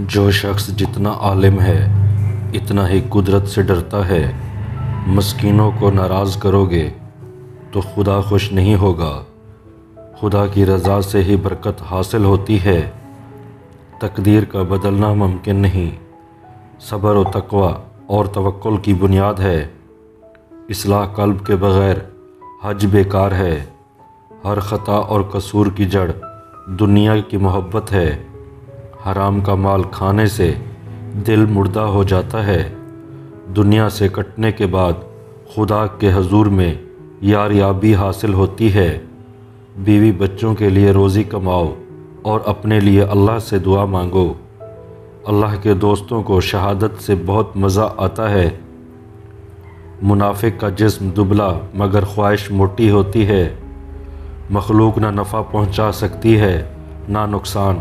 جو شخص جتنا عالم ہے اتنا ہی قدرت سے ڈرتا ہے۔ مسکینوں کو ناراض کرو گے تو خدا خوش نہیں ہوگا۔ خدا کی رضا سے ہی برکت حاصل ہوتی ہے، تقدیر کا بدلنا ممکن نہیں۔ صبر و تقوی اور توکل کی بنیاد ہے۔ اصلاح قلب کے بغیر حج بیکار ہے۔ ہر خطا اور قصور کی جڑ دنیا کی محبت ہے۔ حرام کا مال کھانے سے دل مردہ ہو جاتا ہے۔ دنیا سے کٹنے کے بعد خدا کے حضور میں یاریابی حاصل ہوتی ہے۔ بیوی بچوں کے لیے روزی کماؤ اور اپنے لیے اللہ سے دعا مانگو۔ اللہ کے دوستوں کو شہادت سے بہت مزہ آتا ہے۔ منافق کا جسم دبلا مگر خواہش موٹی ہوتی ہے۔ مخلوق نہ نفع پہنچا سکتی ہے نہ نقصان۔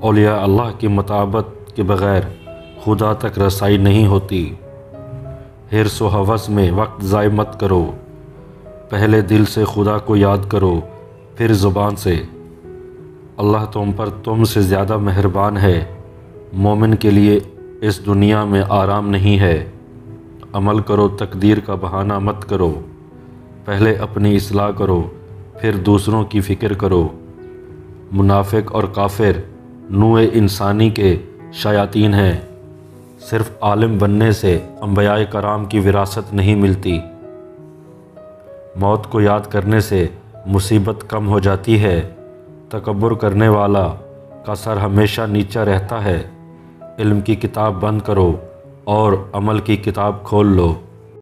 اولیاء اللہ کی مطابقت کے بغیر خدا تک رسائی نہیں ہوتی۔ حرص و ہوس میں وقت ضائع مت کرو۔ پہلے دل سے خدا کو یاد کرو، پھر زبان سے۔ اللہ تم پر تم سے زیادہ مہربان ہے۔ مومن کے لیے اس دنیا میں آرام نہیں ہے۔ عمل کرو، تقدیر کا بہانہ مت کرو۔ پہلے اپنی اصلاح کرو، پھر دوسروں کی فکر کرو۔ منافق اور کافر نوع انسانی کے شیاطین ہیں۔ صرف عالم بننے سے انبیاء کرام کی وراثت نہیں ملتی۔ موت کو یاد کرنے سے مصیبت کم ہو جاتی ہے۔ تکبر کرنے والا کا سر ہمیشہ نیچا رہتا ہے۔ علم کی کتاب بند کرو اور عمل کی کتاب کھول لو۔